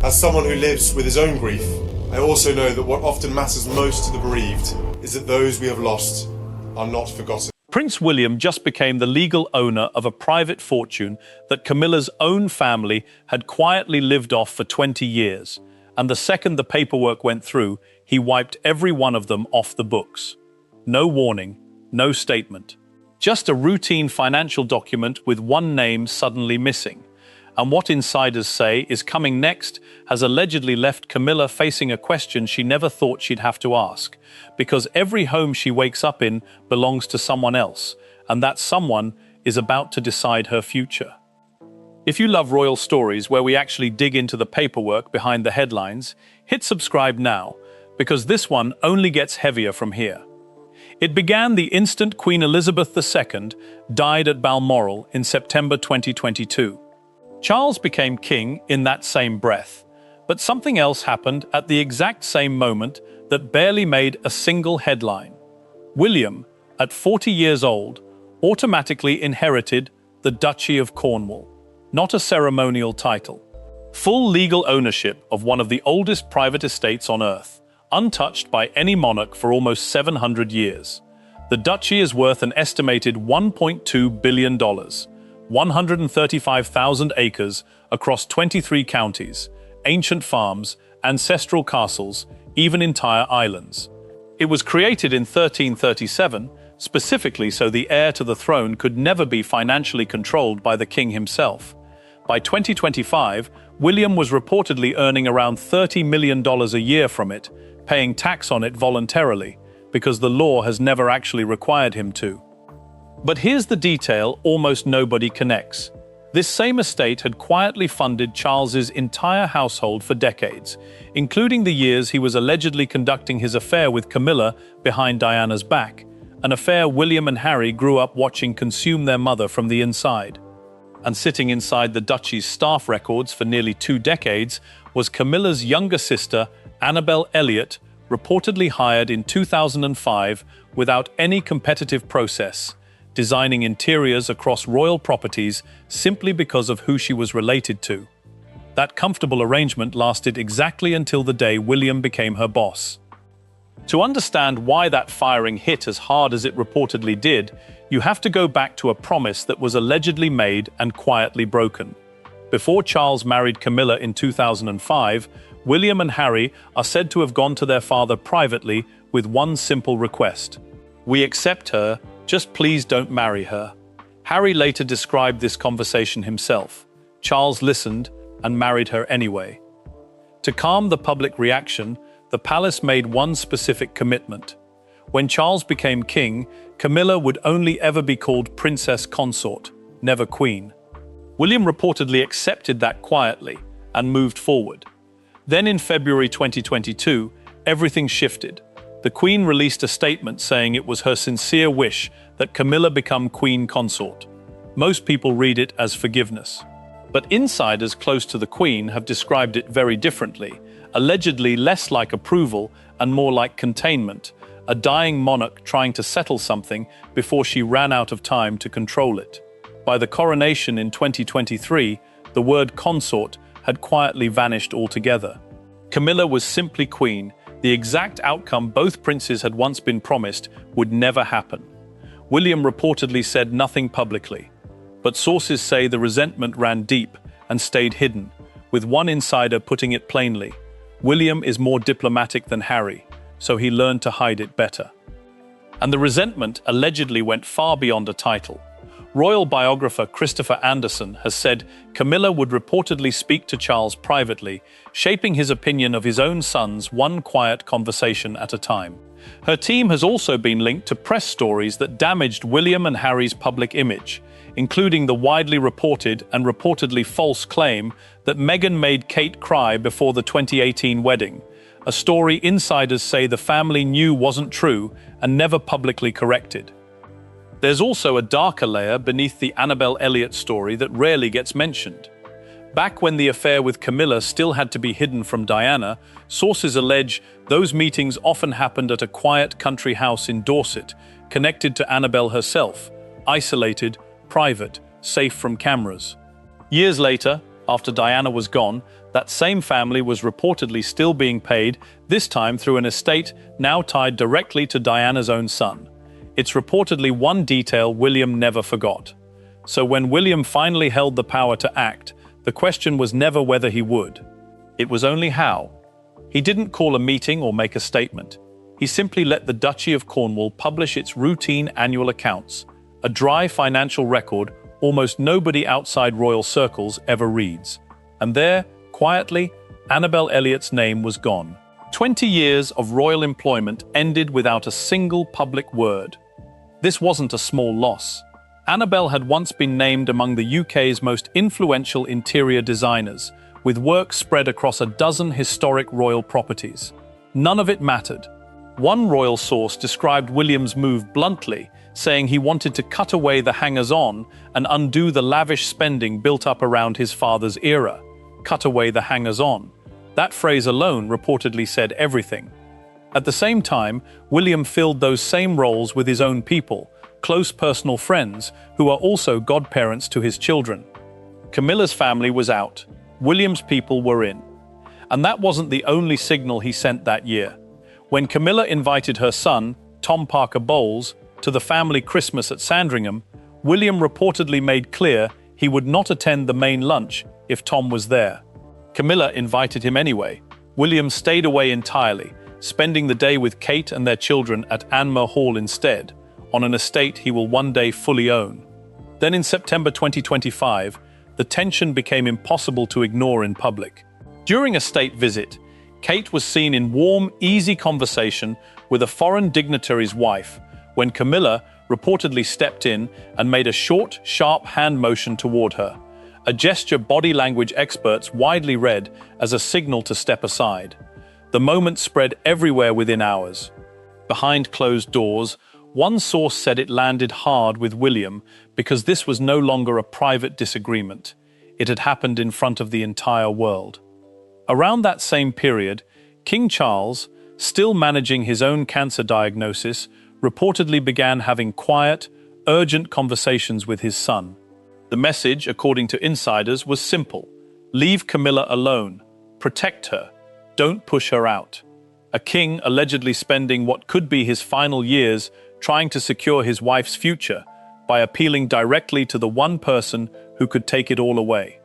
As someone who lives with his own grief, I also know that what often matters most to the bereaved is that those we have lost are not forgotten. Prince William just became the legal owner of a private fortune that Camilla's own family had quietly lived off for 20 years, and the second the paperwork went through, he wiped every one of them off the books. No warning, no statement. Just a routine financial document with one name suddenly missing. And what insiders say is coming next has allegedly left Camilla facing a question she never thought she'd have to ask, because every home she wakes up in belongs to someone else, and that someone is about to decide her future. If you love royal stories where we actually dig into the paperwork behind the headlines, hit subscribe now, because this one only gets heavier from here. It began the instant Queen Elizabeth II died at Balmoral in September 2022. Charles became king in that same breath, but something else happened at the exact same moment that barely made a single headline. William, at 40 years old, automatically inherited the Duchy of Cornwall, not a ceremonial title. Full legal ownership of one of the oldest private estates on earth, untouched by any monarch for almost 700 years. The duchy is worth an estimated $1.2 billion. 135,000 acres across 23 counties, ancient farms, ancestral castles, even entire islands. It was created in 1337, specifically so the heir to the throne could never be financially controlled by the king himself. By 2025, William was reportedly earning around $30 million a year from it, paying tax on it voluntarily, because the law has never actually required him to. But here's the detail almost nobody connects. This same estate had quietly funded Charles's entire household for decades, including the years he was allegedly conducting his affair with Camilla behind Diana's back, an affair William and Harry grew up watching consume their mother from the inside. And sitting inside the duchy's staff records for nearly 2 decades was Camilla's younger sister, Annabel Elliot, reportedly hired in 2005 without any competitive process, designing interiors across royal properties simply because of who she was related to. That comfortable arrangement lasted exactly until the day William became her boss. To understand why that firing hit as hard as it reportedly did, you have to go back to a promise that was allegedly made and quietly broken. Before Charles married Camilla in 2005, William and Harry are said to have gone to their father privately with one simple request: "We accept her, just please don't marry her." Harry later described this conversation himself. Charles listened and married her anyway. To calm the public reaction, the palace made one specific commitment. When Charles became king, Camilla would only ever be called Princess Consort, never Queen. William reportedly accepted that quietly and moved forward. Then in February 2022, everything shifted. The Queen released a statement saying it was her sincere wish that Camilla become Queen Consort. Most people read it as forgiveness. But insiders close to the Queen have described it very differently, allegedly less like approval and more like containment, a dying monarch trying to settle something before she ran out of time to control it. By the coronation in 2023, the word consort had quietly vanished altogether. Camilla was simply queen, the exact outcome both princes had once been promised would never happen. William reportedly said nothing publicly, but sources say the resentment ran deep and stayed hidden, with one insider putting it plainly: William is more diplomatic than Harry, so he learned to hide it better. And the resentment allegedly went far beyond a title. Royal biographer Christopher Anderson has said Camilla would reportedly speak to Charles privately, shaping his opinion of his own sons one quiet conversation at a time. Her team has also been linked to press stories that damaged William and Harry's public image, including the widely reported and reportedly false claim that Meghan made Kate cry before the 2018 wedding, a story insiders say the family knew wasn't true and never publicly corrected. There's also a darker layer beneath the Annabel Elliot story that rarely gets mentioned. Back when the affair with Camilla still had to be hidden from Diana, sources allege those meetings often happened at a quiet country house in Dorset, connected to Annabel herself, isolated, private, safe from cameras. Years later, after Diana was gone, That same family was reportedly still being paid, this time through an estate now tied directly to Diana's own son. It's reportedly one detail William never forgot. So when William finally held the power to act, the question was never whether he would. It was only how. He didn't call a meeting or make a statement. He simply let the Duchy of Cornwall publish its routine annual accounts, a dry financial record almost nobody outside royal circles ever reads. And there, quietly, Annabel Elliott's name was gone. 20 years of royal employment ended without a single public word. This wasn't a small loss. Annabel had once been named among the UK's most influential interior designers, with work spread across a dozen historic royal properties. None of it mattered. One royal source described William's move bluntly, saying he wanted to cut away the hangers-on and undo the lavish spending built up around his father's era. Cut away the hangers-on. That phrase alone reportedly said everything. At the same time, William filled those same roles with his own people, close personal friends who are also godparents to his children. Camilla's family was out. William's people were in. And that wasn't the only signal he sent that year. When Camilla invited her son, Tom Parker Bowles, to the family Christmas at Sandringham, William reportedly made clear he would not attend the main lunch if Tom was there. Camilla invited him anyway. William stayed away entirely, spending the day with Kate and their children at Anmer Hall instead, on an estate he will one day fully own. Then in September 2025, the tension became impossible to ignore in public. During a state visit, Kate was seen in warm, easy conversation with a foreign dignitary's wife, when Camilla reportedly stepped in and made a short, sharp hand motion toward her, a gesture body language experts widely read as a signal to step aside. The moment spread everywhere within hours. Behind closed doors, one source said it landed hard with William because this was no longer a private disagreement. It had happened in front of the entire world. Around that same period, King Charles, still managing his own cancer diagnosis, reportedly began having quiet, urgent conversations with his son. The message, according to insiders, was simple. Leave Camilla alone. Protect her. Don't push her out. A king allegedly spending what could be his final years trying to secure his wife's future by appealing directly to the one person who could take it all away.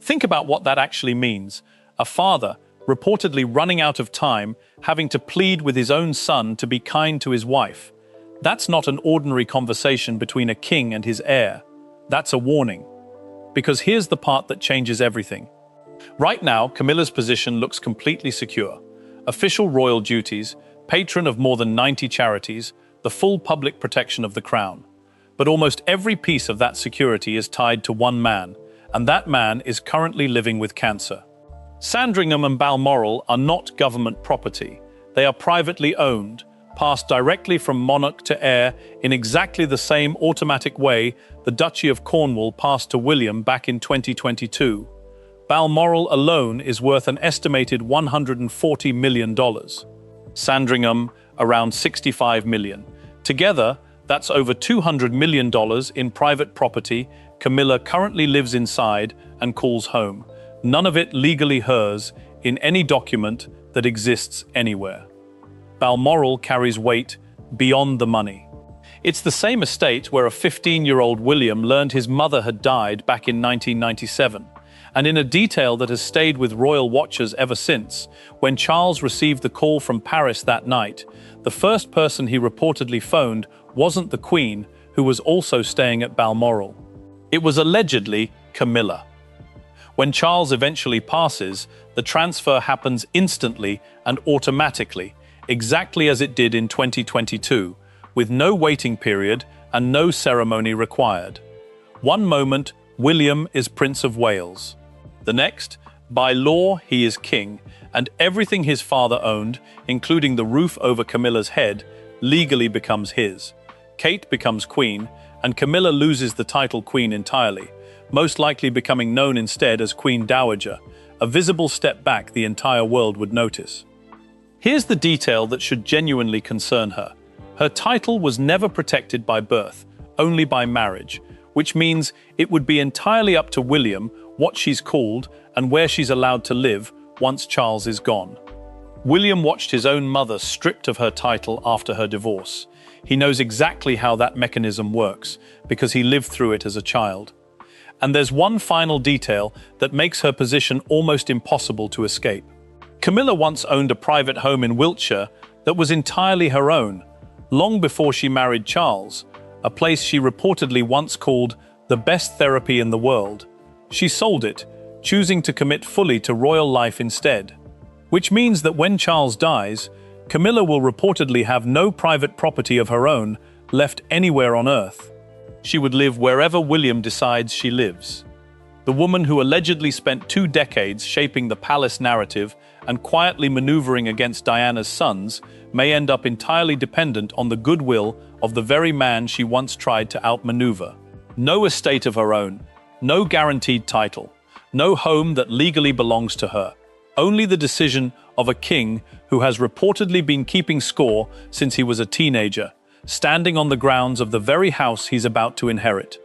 Think about what that actually means. A father, reportedly running out of time, having to plead with his own son to be kind to his wife. That's not an ordinary conversation between a king and his heir. That's a warning. Because here's the part that changes everything. Right now, Camilla's position looks completely secure. Official royal duties, patron of more than 90 charities, the full public protection of the crown. But almost every piece of that security is tied to one man, and that man is currently living with cancer. Sandringham and Balmoral are not government property. They are privately owned, passed directly from monarch to heir in exactly the same automatic way the Duchy of Cornwall passed to William back in 2022. Balmoral alone is worth an estimated $140 million. Sandringham, around $65 million. Together, that's over $200 million in private property Camilla currently lives inside and calls home. None of it legally hers in any document that exists anywhere. Balmoral carries weight beyond the money. It's the same estate where a 15-year-old William learned his mother had died back in 1997, and in a detail that has stayed with royal watchers ever since, when Charles received the call from Paris that night, the first person he reportedly phoned wasn't the Queen, who was also staying at Balmoral. It was allegedly Camilla. When Charles eventually passes, the transfer happens instantly and automatically, exactly as it did in 2022, with no waiting period and no ceremony required. One moment, William is Prince of Wales. The next, by law, he is king, and everything his father owned, including the roof over Camilla's head, legally becomes his. Kate becomes queen, and Camilla loses the title queen entirely, most likely becoming known instead as Queen Dowager, a visible step back the entire world would notice. Here's the detail that should genuinely concern her. Her title was never protected by birth, only by marriage, which means it would be entirely up to William what she's called, and where she's allowed to live once Charles is gone. William watched his own mother stripped of her title after her divorce. He knows exactly how that mechanism works, because he lived through it as a child. And there's one final detail that makes her position almost impossible to escape. Camilla once owned a private home in Wiltshire that was entirely her own, long before she married Charles, a place she reportedly once called the best therapy in the world. She sold it, choosing to commit fully to royal life instead. Which means that when Charles dies, Camilla will reportedly have no private property of her own left anywhere on earth. She would live wherever William decides she lives. The woman who allegedly spent 2 decades shaping the palace narrative and quietly maneuvering against Diana's sons may end up entirely dependent on the goodwill of the very man she once tried to outmaneuver. No estate of her own, no guaranteed title, no home that legally belongs to her. Only the decision of a king who has reportedly been keeping score since he was a teenager, standing on the grounds of the very house he's about to inherit.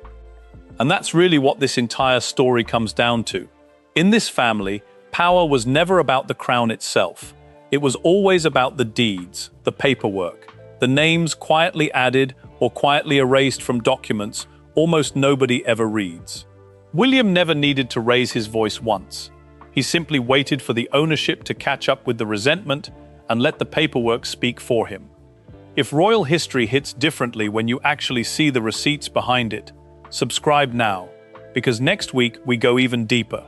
And that's really what this entire story comes down to. In this family, power was never about the crown itself. It was always about the deeds, the paperwork, the names quietly added or quietly erased from documents almost nobody ever reads. William never needed to raise his voice once. He simply waited for the ownership to catch up with the resentment and let the paperwork speak for him. If royal history hits differently when you actually see the receipts behind it, subscribe now, because next week we go even deeper.